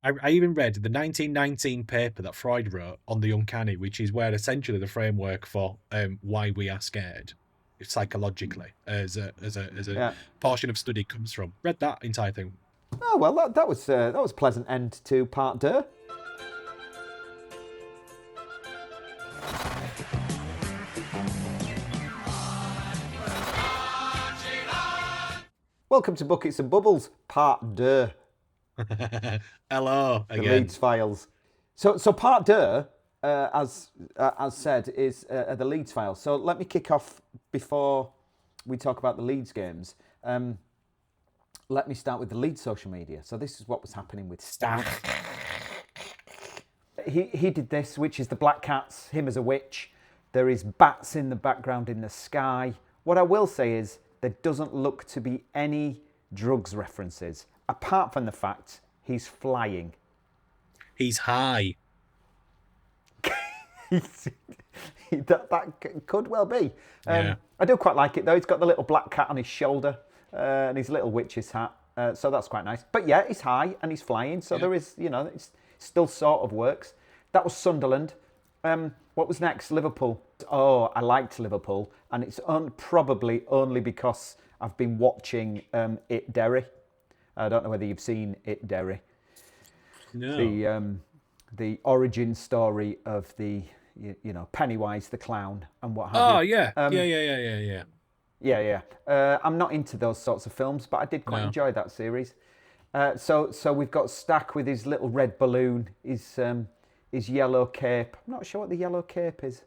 I even read the 1919 paper that Freud wrote on the uncanny, which is where essentially the framework for why we are scared psychologically as a Yeah. portion of study comes from. Read that entire thing. Oh well, that was a pleasant end to part deux. Welcome to Buckets and Bubbles, part deux. Hello The again. Leeds files. So part deux, as said, is the Leeds files. So let me kick off before we talk about the Leeds games. Let me start with the Leeds social media. So this is what was happening with Stack. He did this, which is the Black Cats, him as a witch. There is bats in the background in the sky. What I will say is there doesn't look to be any drugs references, apart from the fact he's flying. He's high. That could well be. Yeah. I do quite like it though. He's got the little black cat on his shoulder and his little witch's hat. So that's quite nice. But yeah, he's high and he's flying. So there is, it still sort of works. That was Sunderland. What was next? Liverpool. Oh, I liked Liverpool. And it's probably only because I've been watching It Derry. I don't know whether you've seen It Derry. No. The origin story of the Pennywise the clown and what have you. Oh yeah. Yeah. I'm not into those sorts of films, but I did quite enjoy that series. So we've got Stack with his little red balloon, his yellow cape. I'm not sure what the yellow cape is.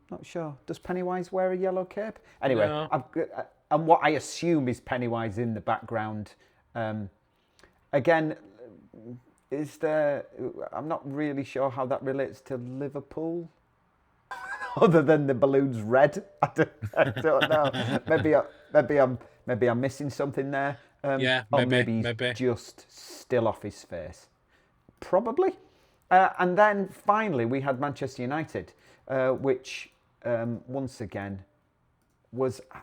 Not sure. Does Pennywise wear a yellow cape? Anyway, No. And what I assume is Pennywise in the background. Again, I'm not really sure how that relates to Liverpool. Other than the balloon's red, I don't know. Maybe I'm missing something there. Or maybe he's just still off his face. Probably. And then finally we had Manchester United, which once again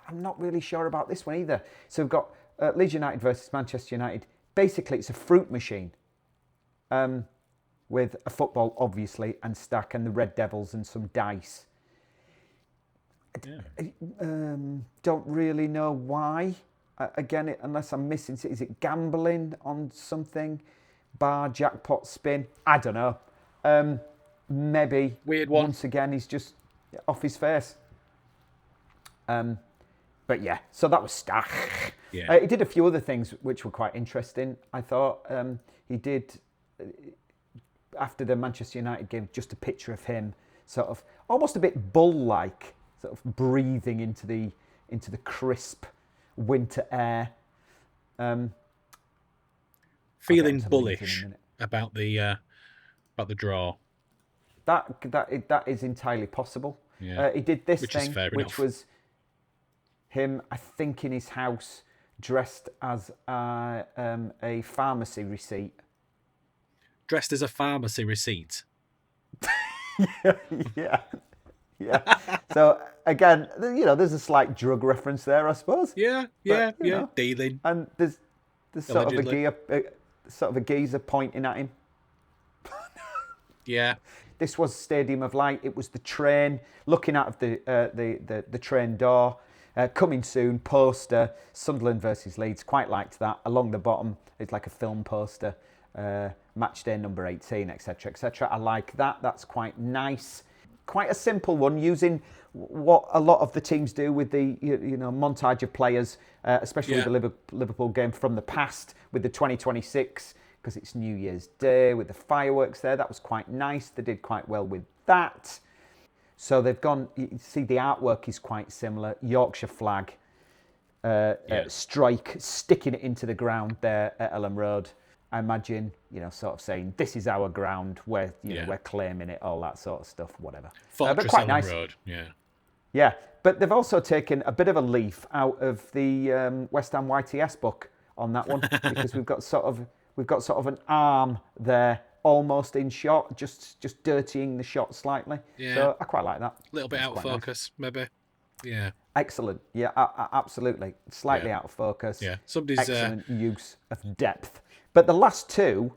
I'm not really sure about this one either. So we've got Leeds United versus Manchester United. Basically, it's a fruit machine. With a football, obviously, and Stack and the Red Devils and some dice. Yeah. Don't really know why. Again, unless I'm missing, is it gambling on something? Bar, jackpot, spin? I don't know. Maybe. Weird one. Once again, he's just off his face. But yeah, so that was Stack. Yeah. He did a few other things which were quite interesting, I thought. He did, after the Manchester United game, just a picture of him, sort of almost a bit bull-like, sort of breathing into the crisp winter air. Feeling bullish about the draw. That is entirely possible. Yeah. He did this which thing, which was him, I think, in his house, dressed as a pharmacy receipt. Dressed as a pharmacy receipt. Yeah. So again, there's a slight drug reference there, I suppose. Yeah. Dealing. And there's sort of a geezer pointing at him. Yeah. This was Stadium of Light. It was the train looking out of the train door. Coming soon, poster, Sunderland versus Leeds. Quite liked that. Along the bottom, it's like a film poster. Match day number 18, etc., etc. I like that. That's quite nice. Quite a simple one, using what a lot of the teams do with the montage of players, especially with the Liverpool game from the past, with the 2026, because it's New Year's Day, with the fireworks there. That was quite nice. They did quite well with that. So they've gone, you see the artwork is quite similar. Yorkshire flag, strike, sticking it into the ground there at Ellen Road. I imagine, sort of saying, this is our ground, we're claiming it, all that sort of stuff, whatever. Fortress but quite Ellen nice. Road, yeah. Yeah, but they've also taken a bit of a leaf out of the West Ham YTS book on that one, because we've got sort of an arm there, almost in shot, just dirtying the shot slightly. Yeah. So I quite like that. A little bit out of focus, maybe. Yeah. Excellent. Yeah, absolutely. Slightly out of focus. Yeah. Somebody's excellent use of depth. But the last two,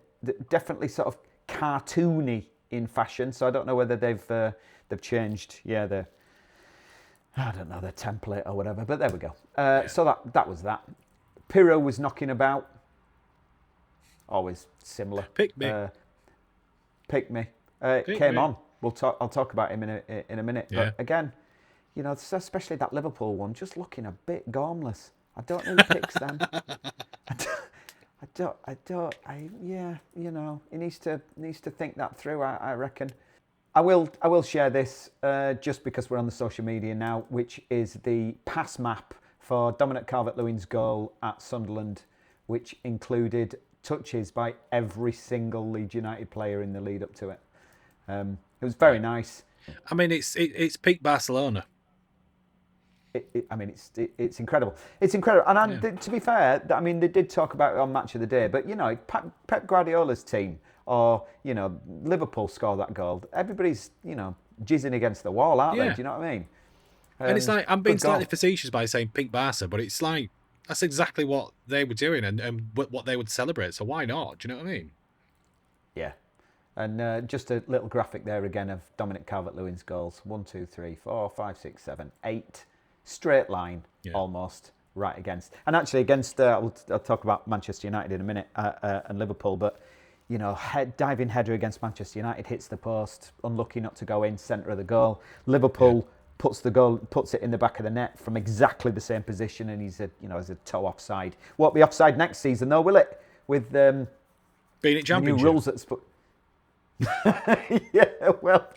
definitely sort of cartoony in fashion. So I don't know whether they've changed. Yeah, I don't know, their template or whatever. But there we go. So that was that. Pirro was knocking about. Always similar. Pick me. Pick me. Pick Came me. on. I'll talk about him in a minute. Yeah. But again, you know, especially that Liverpool one, just looking a bit gormless. I don't know who picks them. Yeah, you know, he needs to think that through. I reckon. I will share this just because we're on the social media now, which is the pass map for Dominic Calvert-Lewin's goal at Sunderland, which included touches by every single Leeds United player in the lead up to it. It was very nice. I mean, it's peak Barcelona. It's incredible. It's incredible. And to be fair, I mean, they did talk about it on Match of the Day, but, you know, Pep Guardiola's team or, you know, Liverpool score that goal, everybody's, you know, jizzing against the wall, aren't they? Do you know what I mean? And it's like, I'm being slightly facetious by saying pink Barca, but it's like, that's exactly what they were doing and what they would celebrate. So why not? Do you know what I mean? Yeah. And just a little graphic there again of Dominic Calvert-Lewin's goals. 1, 2, 3, 4, 5, 6, 7, 8. Straight line, almost, right against. And actually against, I'll talk about Manchester United in a minute and Liverpool, but, you know, diving header against Manchester United, hits the post, unlucky not to go in, centre of the goal. Liverpool puts it in the back of the net from exactly the same position, and he's a toe offside. Won't be offside next season though, will it? With being it championship. New rules that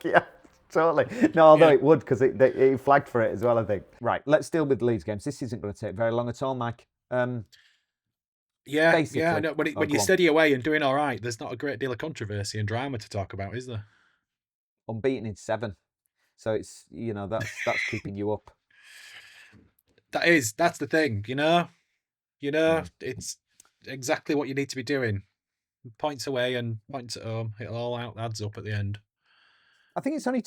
yeah, totally. No, although it would, because it flagged for it as well, I think. Right, let's deal with the Leeds games. This isn't going to take very long at all, Mike. I know. When you're steady away and doing all right, there's not a great deal of controversy and drama to talk about, is there? Unbeaten in 7. So it's, you know, that's keeping you up. That's the thing, you know? It's exactly what you need to be doing. Points away and points at home. It all adds up at the end. I think it's only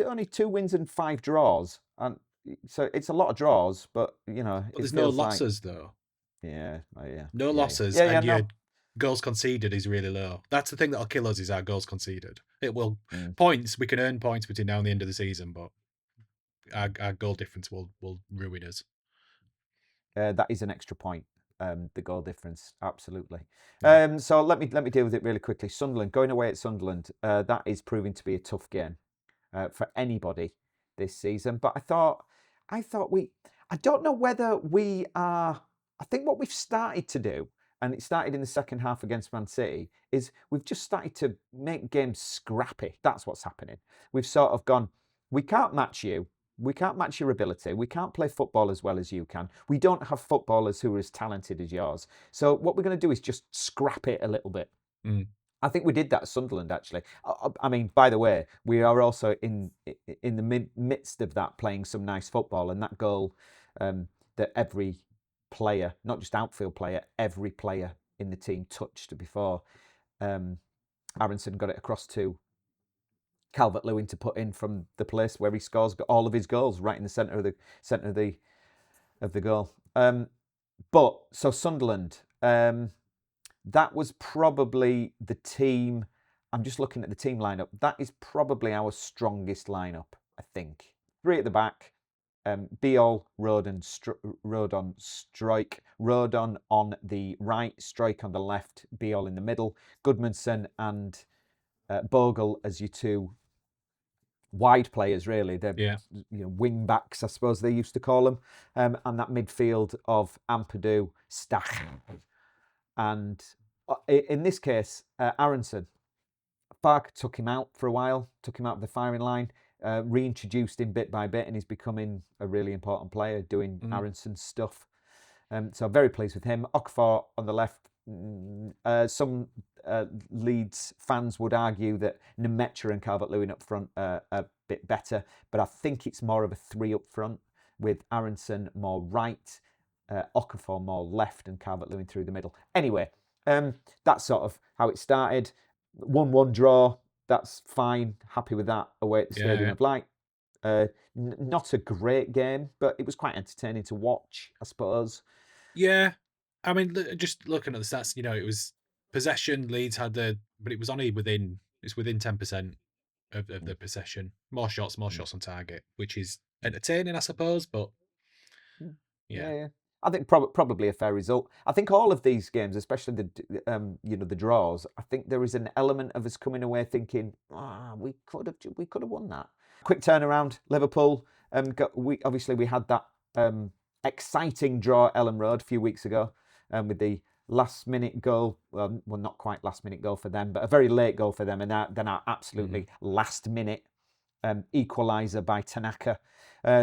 only 2 wins and 5 draws, and so it's a lot of draws. But you know, but there's no losses though. Yeah. No losses, and your goals conceded is really low. That's the thing that'll kill us, is our goals conceded. It will points. We can earn points between now and the end of the season, but our goal difference will ruin us. That is an extra point. The goal difference, absolutely. So let me deal with it really quickly. Sunderland, going away at Sunderland, that is proving to be a tough game for anybody this season. But I don't know whether we are. I think what we've started to do, and it started in the second half against Man City, is we've just started to make games scrappy. That's what's happening. We've sort of gone, we can't match you. We can't match your ability. We can't play football as well as you can. We don't have footballers who are as talented as yours. So what we're going to do is just scrap it a little bit. I think we did that at Sunderland, actually. I mean, by the way, we are also in the midst of that playing some nice football. And that goal that every player, not just outfield player, every player in the team touched before Aronson got it across to Calvert-Lewin to put in from the place where he scores all of his goals, right in the centre of the goal. But so Sunderland, that was probably the team. I'm just looking at the team lineup. That is probably our strongest lineup, I think. 3 at the back. Biol, Rodon, Struijk. Rodon on the right, Struijk on the left, Biol in the middle. Goodmanson and Bogle as your 2 wide players, really. They're wing backs, I suppose they used to call them. And that midfield of Ampadu, Stach. And in this case, Aronson. Farke took him out for a while, took him out of the firing line, reintroduced him bit by bit, and he's becoming a really important player doing Aronson's stuff. So I'm very pleased with him. Okafor on the left. Some Leeds fans would argue that Nemecha and Calvert-Lewin up front are a bit better, but I think it's more of a 3 up front with Aronson more right, Okafor more left, and Calvert-Lewin through the middle. Anyway, that's sort of how it started. 1-1 draw, that's fine. Happy with that away at the Stadium of Light. Not a great game, but it was quite entertaining to watch, I suppose. Yeah. I mean, just looking at the stats, it was possession. Leeds had but it was only within 10% of the possession. More shots on target, which is entertaining, I suppose. But yeah. Yeah. I think probably a fair result. I think all of these games, especially the draws, I think there is an element of us coming away thinking, we could have won that. Quick turnaround, Liverpool. We had that exciting draw at Ellen Road a few weeks ago, with the last-minute goal. Well, not quite last-minute goal for them, but a very late goal for them, and then our absolutely last-minute equaliser by Tanaka.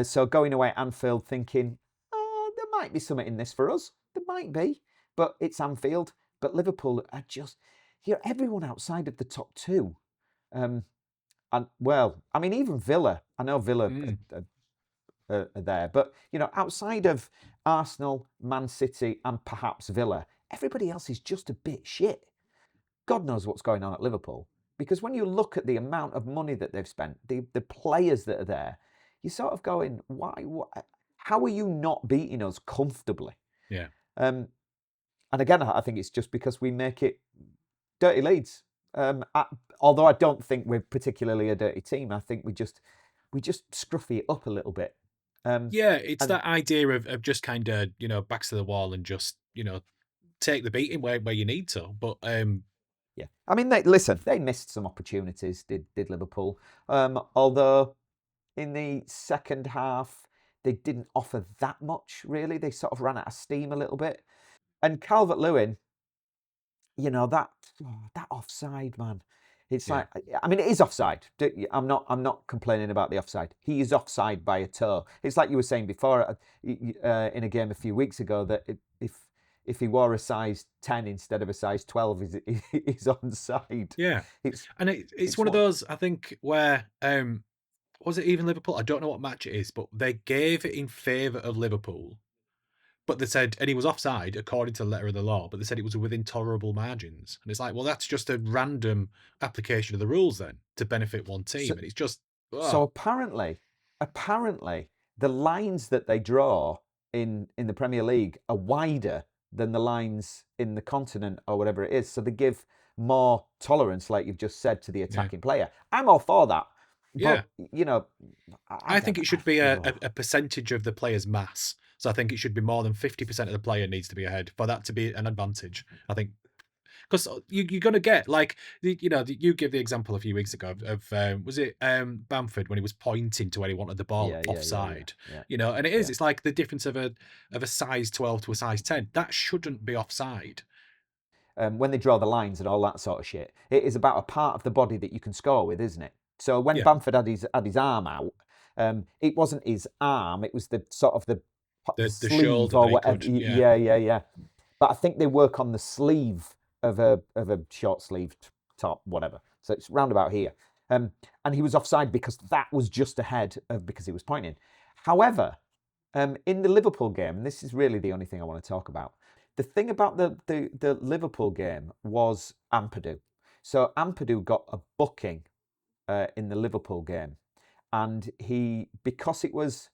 So going away at Anfield thinking, there might be something in this for us. There might be, but it's Anfield. But Liverpool are just, everyone outside of the top two. And well, I mean, even Villa. I know Villa are there, but outside of Arsenal, Man City, and perhaps Villa, everybody else is just a bit shit. God knows what's going on at Liverpool, because when you look at the amount of money that they've spent, the players that are there, you're sort of going, why? How are you not beating us comfortably? Yeah. And again, I think it's just because we make it dirty Leeds. Although I don't think we're particularly a dirty team. I think we just scruffy it up a little bit. It's that idea of just kind of, backs to the wall and just, take the beating where you need to. But yeah, I mean, they missed some opportunities, did Liverpool. Although in the second half, they didn't offer that much, really. They sort of ran out of steam a little bit. And Calvert-Lewin, that offside, man. It's like, I mean, it is offside. I'm not complaining about the offside. He is offside by a toe. It's like you were saying before in a game a few weeks ago that if he wore a size 10 instead of a size 12, he's onside. Yeah, it's one of those, I think, where was it even Liverpool? I don't know what match it is, but they gave it in favour of Liverpool. But they said, and he was offside according to the letter of the law, but they said it was within tolerable margins. And it's like, well, that's just a random application of the rules then to benefit one team. And it's just... So apparently, the lines that they draw in the Premier League are wider than the lines in the continent or whatever it is. So they give more tolerance, like you've just said, to the attacking player. I'm all for that. But, I think it should be a percentage of the player's mass. So I think it should be more than 50% of the player needs to be ahead for that to be an advantage. I think because you're going to get, like, you give the example a few weeks ago of was it Bamford when he was pointing to where he wanted the ball offside? Yeah. And it is. It's like the difference of a size 12 to a size 10. That shouldn't be offside. When they draw the lines and all that sort of shit, it is about a part of the body that you can score with, isn't it? So when Bamford had his arm out, it wasn't his arm; it was the sort of the sleeve shoulder or whatever. Yeah. But I think they work on the sleeve of a short sleeved top, whatever. So it's round about here. And he was offside because that was just ahead of because he was pointing. However, in the Liverpool game, and this is really the only thing I want to talk about. The thing about the Liverpool game was Ampadu. So Ampadu got a booking in the Liverpool game, and because it was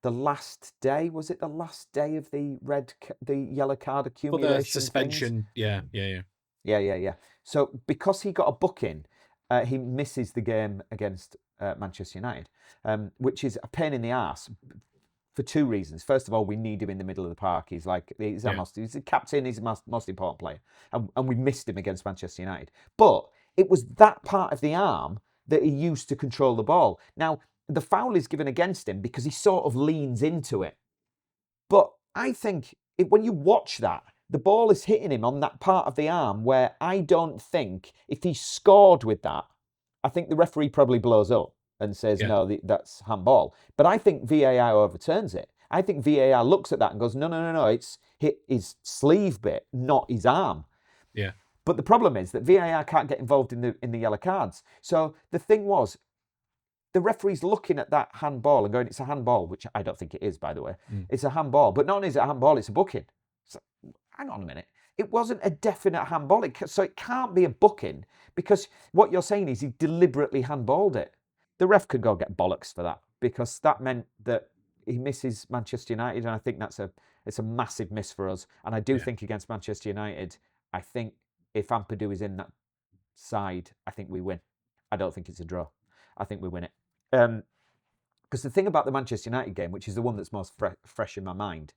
the last day, was it the last day of the yellow card accumulation? For the suspension, things? Yeah. So because he got a booking, he misses the game against Manchester United, which is a pain in the arse for two reasons. First of all, we need him in the middle of the park. He's the captain, he's the most important player, and we missed him against Manchester United. But it was that part of the arm that he used to control the ball. Now, the foul is given against him because he sort of leans into it. But I think when you watch that, the ball is hitting him on that part of the arm where I don't think if he scored with that, I think the referee probably blows up and says, no, that's handball. But I think VAR overturns it. I think VAR looks at that and goes, no, it's hit his sleeve bit, not his arm. Yeah. But the problem is that VAR can't get involved in the yellow cards. So the thing was, the referee's looking at that handball and going, it's a handball, which I don't think it is, by the way. It's a handball. But not only is it a handball, it's a booking. So, hang on a minute. It wasn't a definite handball. So it can't be a booking because what you're saying is he deliberately handballed it. The ref could go get bollocks for that because that meant that he misses Manchester United, and I think that's a It's a massive miss for us. And I do think against Manchester United, I think if Ampadu is in that side, I think we win. I don't think it's a draw. I think we win it. Because the thing about the Manchester United game, which is the one that's most fresh in my mind,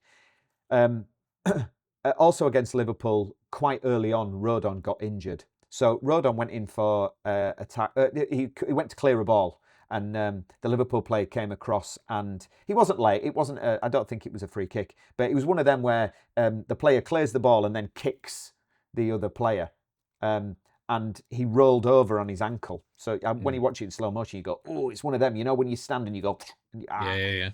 also against Liverpool, quite early on, Rodon got injured. So Rodon went in for attack. He went to clear a ball, and the Liverpool player came across, and he wasn't late. It wasn't. I don't think it was a free kick, but it was one of them where the player clears the ball and then kicks the other player, and he rolled over on his ankle. So when you watch it in slow motion, you go, "Oh, it's one of them." You know, when you stand and you go, "Ah." Yeah.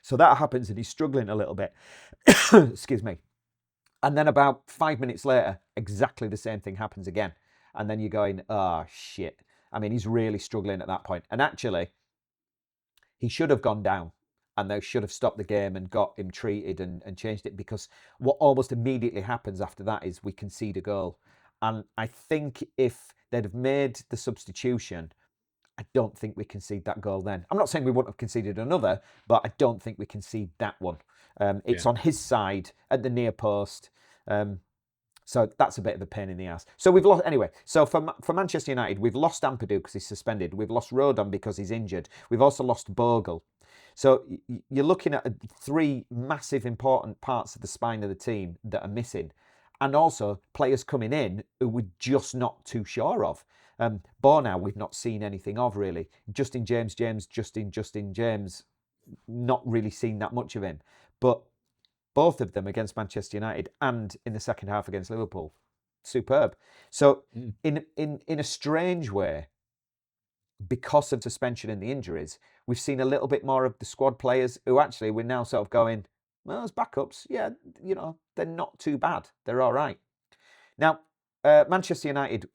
So that happens, and he's struggling a little bit. Excuse me. And then about 5 minutes later, exactly the same thing happens again. And then you're going, oh, shit. I mean, he's really struggling at that point. And actually, he should have gone down, and they should have stopped the game and got him treated and changed it, because what almost immediately happens after that is we concede a goal. And I think if they'd have made the substitution, I don't think we concede that goal then. I'm not saying we wouldn't have conceded another, but I don't think we concede that one. It's on his side at the near post. So that's a bit of a pain in the ass. So we've lost, anyway, so for Manchester United, we've lost Ampadu because he's suspended. We've lost Rodon because he's injured. We've also lost Bogle. So you're looking at 3 massive important parts of the spine of the team that are missing. And also players coming in who we're just not too sure of. Bornau, we've not seen anything of, really. Justin James, not really seen that much of him. But both of them against Manchester United and in the second half against Liverpool, superb. So in a strange way, because of suspension and the injuries, we've seen a little bit more of the squad players who actually we're now sort of going, well, as backups, yeah, you know, they're not too bad. They're all right. Now, Manchester United,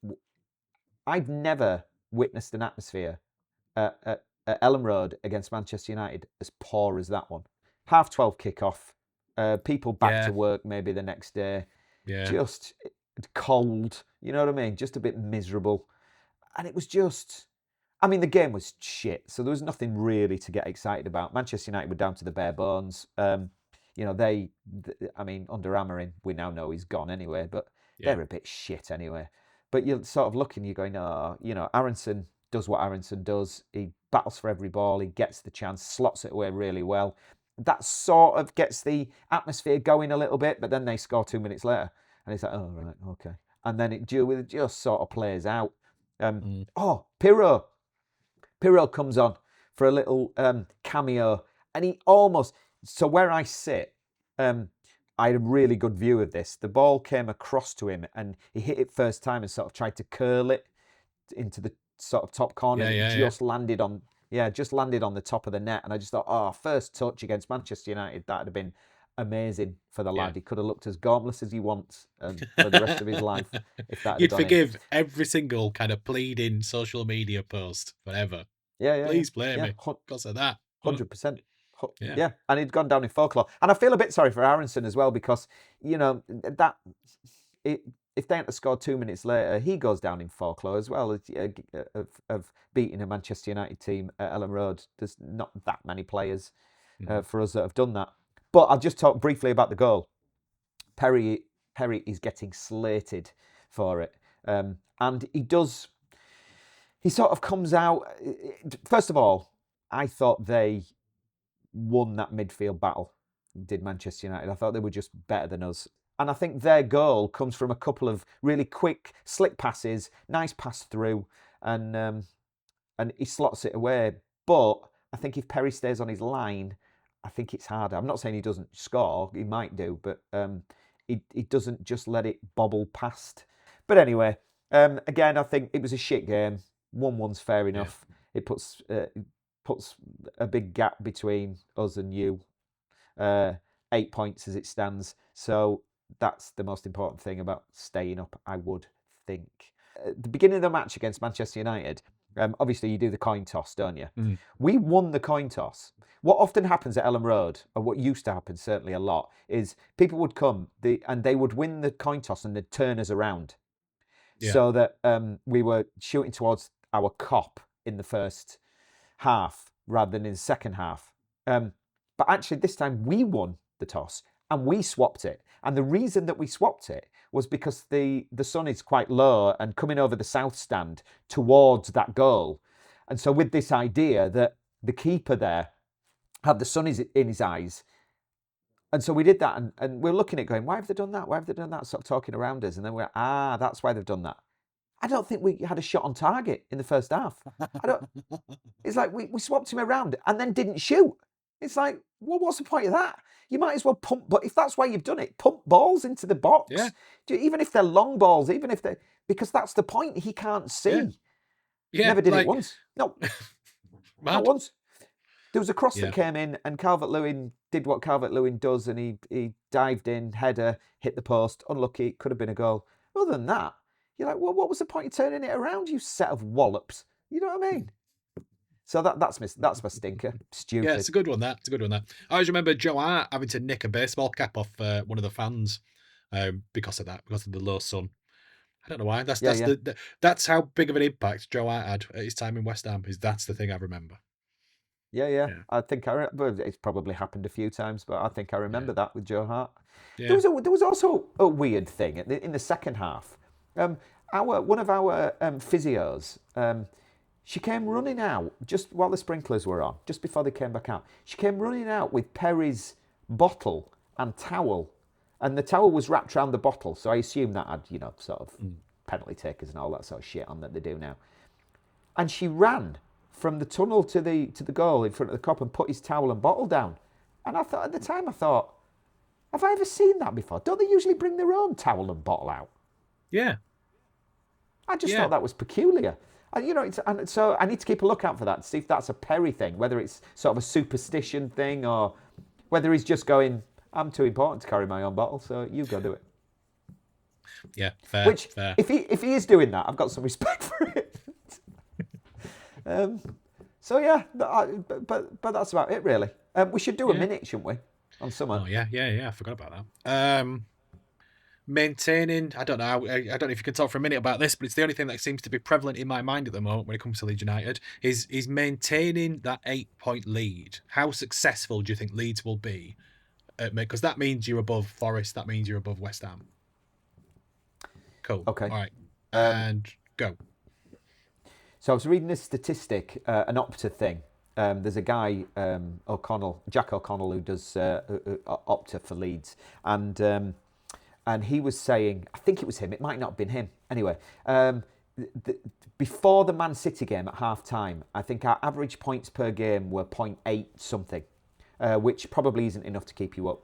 I've never witnessed an atmosphere at Ellen Road against Manchester United as poor as that one. 12:30 kickoff, people back to work maybe the next day, just cold, you know what I mean? Just a bit miserable. And it was just, I mean, the game was shit, so there was nothing really to get excited about. Manchester United were down to the bare bones. You know, I mean, under Amorim, we now know he's gone anyway, but they're a bit shit anyway. But you're sort of looking, you're going, oh, you know, Aronson does what Aronson does. He battles for every ball, he gets the chance, slots it away really well. That sort of gets the atmosphere going a little bit, but then they score 2 minutes later. And it's like, oh, right, okay. And then it just sort of plays out. Oh, Pirro. Pirro comes on for a little cameo. And he almost, so where I sit, I had a really good view of this. The ball came across to him and he hit it first time and sort of tried to curl it into the sort of top corner. Landed on the top of the net. And I just thought, oh, first touch against Manchester United, that would have been amazing for the lad. He could have looked as gormless as he wants for the rest of his life. If that You'd forgive every single kind of pleading social media post forever. Please play me because of that. 100%. Yeah, and he'd gone down in folklore. And I feel a bit sorry for Aronson as well, because, you know, if they had to score 2 minutes later, he goes down in folklore as well of beating a Manchester United team at Ellen Road. There's not that many players for us that have done that. But I'll just talk briefly about the goal. Perry is getting slated for it. And he sort of comes out. First of all, I thought they won that midfield battle, did Manchester United. I thought they were just better than us. And I think their goal comes from a couple of really quick, slick passes, nice pass through, and he slots it away. But I think if Perry stays on his line, I think it's harder. I'm not saying he doesn't score, he might do, but he doesn't just let it bobble past. But anyway, again, I think it was a shit game. 1-1's fair enough. It puts a big gap between us and you. 8 points as it stands. So that's the most important thing about staying up, I would think. At the beginning of the match against Manchester United, obviously you do the coin toss, don't you? We won the coin toss. What often happens at Ellen Road, or what used to happen certainly a lot, is people would come and they would win the coin toss and they'd turn us around. So that we were shooting towards our cop in the first half rather than in the second half. But actually this time we won the toss, and we swapped it. And the reason that we swapped it was because the sun is quite low and coming over the south stand towards that goal. And so with this idea that the keeper there had the sun in his eyes, and so we did that, and we're looking at it going, why have they done that? Why have they done that? Sort of talking around us, and then we're, that's why they've done that. I don't think we had a shot on target in the first half. It's like we swapped him around and then didn't shoot. It's like, well, what's the point of that? You might as well pump, but if that's why you've done it, pump balls into the box. Yeah. Even if they're long balls, even if because that's the point. He can't see. Yeah. Never did it once. No. Not once. There was a cross that came in, and Calvert-Lewin did what Calvert-Lewin does, and he dived in, header, hit the post. Unlucky, could have been a goal. Other than that, you're like, well, what was the point of turning it around, you set of wallops? You know what I mean? So that's my stinker. Stupid. Yeah, it's a good one, that. It's a good one, that. I always remember Joe Hart having to nick a baseball cap off one of the fans because of that, because of the low sun. I don't know why. That's how big of an impact Joe Hart had at his time in West Ham. That's the thing I remember. Yeah. I think it's probably happened a few times, but I think I remember that with Joe Hart. Yeah. There was also a weird thing in the second half. One of our physios, she came running out just while the sprinklers were on, just before they came back out. She came running out with Perry's bottle and towel, and the towel was wrapped around the bottle. So I assume that had, sort of penalty takers and all that sort of shit on that they do now. And she ran from the tunnel to the goal in front of the cop and put his towel and bottle down. And I thought, at the time, have I ever seen that before? Don't they usually bring their own towel and bottle out? Yeah. I just thought that was peculiar. And so I need to keep a lookout for that to see if that's a Perry thing, whether it's sort of a superstition thing or whether he's just going, I'm too important to carry my own bottle, so you go do it. Yeah, fair. Fair. If he is doing that, I've got some respect for it. So yeah, but that's about it really. We should do a minute, shouldn't we, on summer? Oh yeah. I forgot about that. Maintaining. I don't know. I don't know if you can talk for a minute about this, but it's the only thing that seems to be prevalent in my mind at the moment when it comes to Leeds United is maintaining that 8-point lead. How successful do you think Leeds will be? Because that means you're above Forest. That means you're above West Ham. Cool. Okay. All right. And go. So I was reading this statistic, an Opta thing. There's a guy, Jack O'Connell, who does Opta for Leeds. And he was saying, I think it was him, it might not have been him. Anyway, before the Man City game at half-time, I think our average points per game were 0.8 something, which probably isn't enough to keep you up.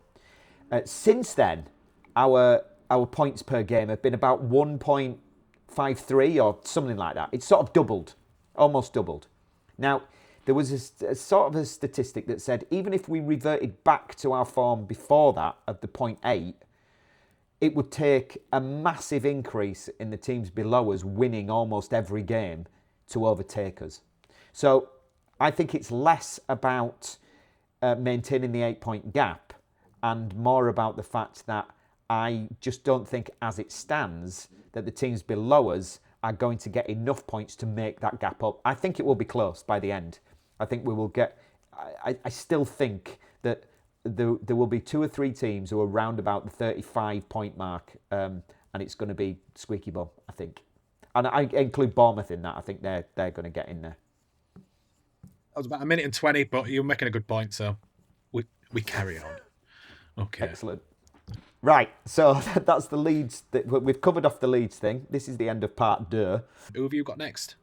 Since then, our points per game have been about 1.53 or something like that. It's sort of doubled, almost doubled. Now, there was a sort of a statistic that said even if we reverted back to our form before that of the 0.8, it would take a massive increase in the teams below us winning almost every game to overtake us. So I think it's less about maintaining the 8-point gap and more about the fact that I just don't think as it stands that the teams below us are going to get enough points to make that gap up. I think it will be close by the end. I think we will get... I still think that there will be 2 or 3 teams who are round about the 35-point mark, and it's going to be squeaky bum, I think. And I include Bournemouth in that. I think they're going to get in there. That was about 1 minute and 20, but you're making a good point, so we carry on. Okay. Excellent. Right, so that's the Leeds. We've covered off the Leeds thing. This is the end of part Deux. Who have you got next?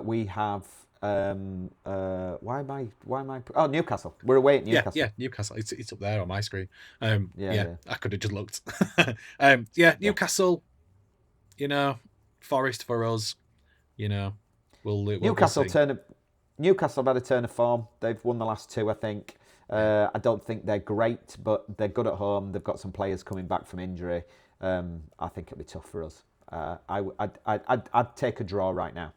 We have... why am I? Oh, Newcastle. We're away at Newcastle. Yeah, Newcastle. It's up there on my screen. Yeah. I could have just looked. Newcastle. Forest for us. We'll Newcastle Newcastle had a turn of form. They've won the last 2, I think. I don't think they're great, but they're good at home. They've got some players coming back from injury. I think it'll be tough for us. I'd take a draw right now.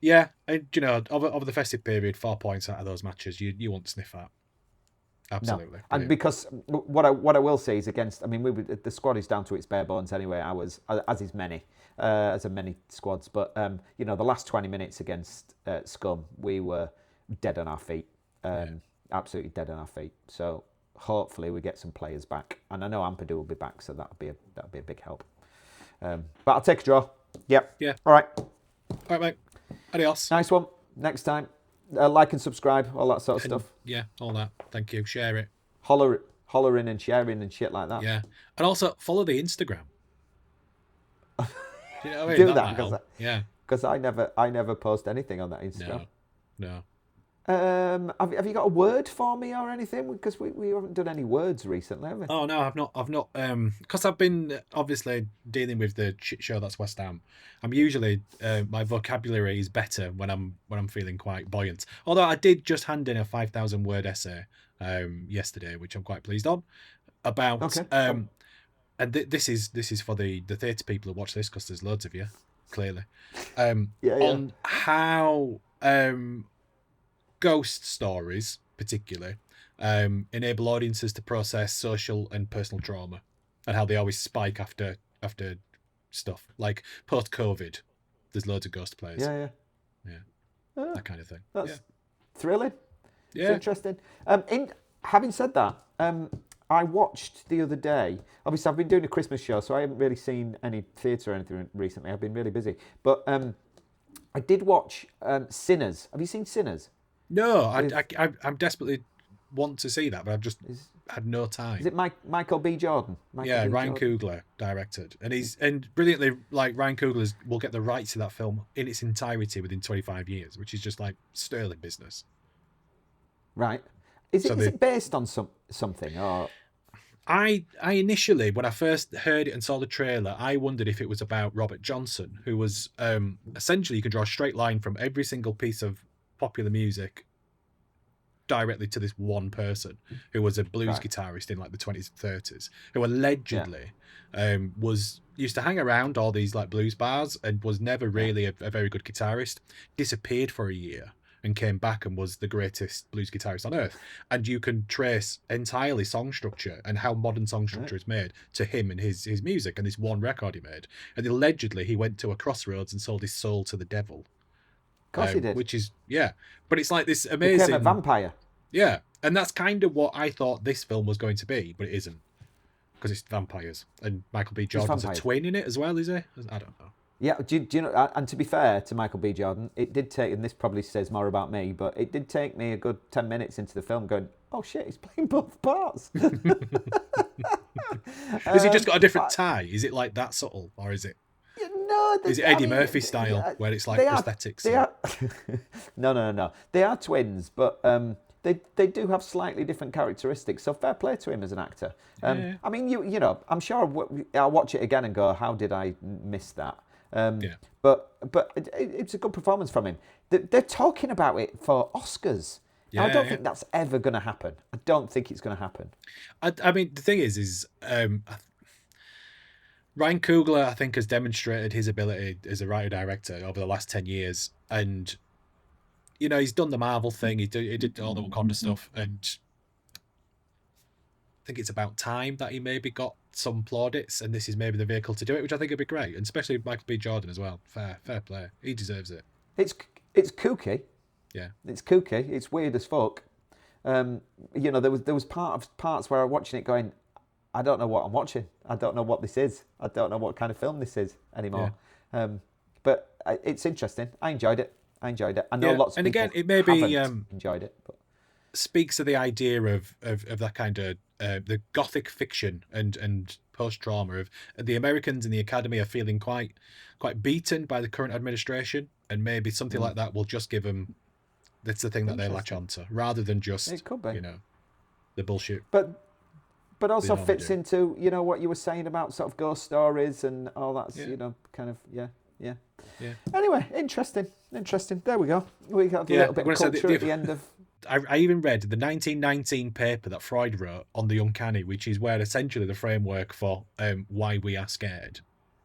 Yeah, over the festive period, 4 points out of those matches, you won't sniff at. Absolutely. No. And because what I will say is against, the squad is down to its bare bones anyway. As is many squads. But the last 20 minutes against Scum, we were dead on our feet. Absolutely dead on our feet. So hopefully we get some players back. And I know Ampadu will be back, so that'll be a big help. But I'll take a draw. Yep. Yeah. All right. All right, mate. Adios. Nice one. Next time, like and subscribe, all that sort of stuff. Yeah, all that. Thank you. Share it. Hollering and sharing and shit like that. Yeah, and also follow the Instagram. Do you know what I mean? Do that because I never post anything on that Instagram. No. Have you got a word for me or anything? Because we haven't done any words recently, have we? Oh no, I've not. Because I've been obviously dealing with the shit show that's West Ham. I'm usually my vocabulary is better when I'm feeling quite buoyant. Although I did just hand in a 5,000 word essay yesterday, which I'm quite pleased on. About and this is for the theatre people who watch this, because there's loads of you, clearly. On how ghost stories, particularly, enable audiences to process social and personal trauma, and how they always spike after stuff like post-COVID. There's loads of ghost players. That kind of thing. That's thrilling. Yeah, it's interesting. Having said that, I watched the other day. Obviously, I've been doing a Christmas show, so I haven't really seen any theatre or anything recently. I've been really busy, but I did watch Sinners. Have you seen Sinners? No, I'm desperately want to see that, but I've just had no time. Is it Michael B. Jordan? Ryan Coogler directed, and brilliantly, like, Ryan Coogler will get the rights to that film in its entirety within 25 years, which is just like sterling business. Right. Is it based on something or? I initially, when I first heard it and saw the trailer, I wondered if it was about Robert Johnson, who was essentially, you could draw a straight line from every single piece of popular music directly to this one person who was a blues guitarist in like the 20s and 30s, who allegedly used to hang around all these like blues bars and was never really a very good guitarist, disappeared for a year and came back and was the greatest blues guitarist on earth. And you can trace entirely song structure and how modern song structure is made to him and his music and this one record he made. And allegedly he went to a crossroads and sold his soul to the devil. Of course he did. Which is, but it's like this amazing... Became a vampire. Yeah, and that's kind of what I thought this film was going to be, but it isn't. Because it's vampires. And Michael B. Jordan's a twin in it as well, is he? I don't know. Yeah, do you know, and to be fair to Michael B. Jordan, it did take, and this probably says more about me, but it did take me a good 10 minutes into the film going, oh shit, he's playing both parts. Has he just got a different tie? Is it like that subtle, or is it? No, is it Eddie Murphy style, where it's like prosthetics? No. They are twins, but they do have slightly different characteristics. So fair play to him as an actor. I mean, you know, I'm sure I'll watch it again and go, how did I miss that? But it's a good performance from him. They're talking about it for Oscars. Yeah, I don't think that's ever going to happen. I don't think it's going to happen. I mean, the thing is Ryan Coogler, I think, has demonstrated his ability as a writer-director over the last 10 years. And, you know, he's done the Marvel thing. He did all the Wakanda stuff. And I think it's about time that he maybe got some plaudits. And this is maybe the vehicle to do it, which I think would be great. And especially Michael B. Jordan as well. Fair play. He deserves it. It's kooky. Yeah. It's kooky. It's weird as fuck. You know, there was parts where I'm watching it going, I don't know what I'm watching. I don't know what this is. I don't know what kind of film this is anymore. Yeah. But it's interesting. I enjoyed it. I know lots of people it maybe enjoyed it. But speaks to the idea of that kind of the gothic fiction and post-trauma of the Americans in the Academy are feeling quite beaten by the current administration, and maybe something like that will just give them. That's the thing that they latch onto, rather than just it could be. You know, the bullshit. But also fits into, you know, what you were saying about sort of ghost stories and all that, you know, kind of, yeah. Anyway, interesting. There we go. We got a little bit of culture at the end of... I even read the 1919 paper that Freud wrote on the uncanny, which is where essentially the framework for why we are scared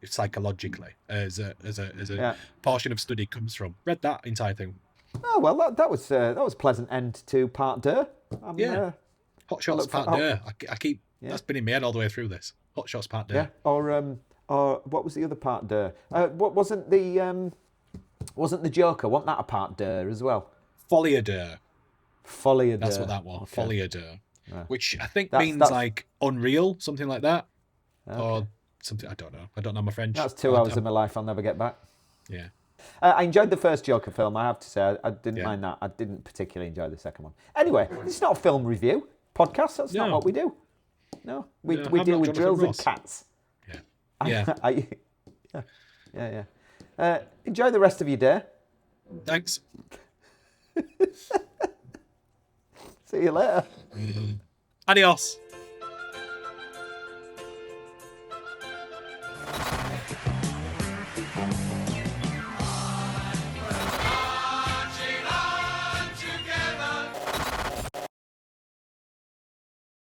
psychologically as a portion of study comes from. Read that entire thing. Oh, well, that was a pleasant end to part deux. Hot Shots Part Deux. I keep that's been in my head all the way through this. Hot Shots Part Deux. Yeah. Or what was the other Part Deux? What wasn't the Joker? Wasn't that a Part Deux as well? Folie à Deux. Folie à Deux. That's what that was. Okay. Folie à Deux. which I think means like unreal, something like that, or something. I don't know my French. That's 2 hours of my life I'll never get back. Yeah. I enjoyed the first Joker film, I have to say. I didn't mind that. I didn't particularly enjoy the second one. Anyway, it's not a film review podcast. That's not what we do. No, we deal with drills and cats. Yeah. Yeah. Enjoy the rest of your day. Thanks. See you later. Adios.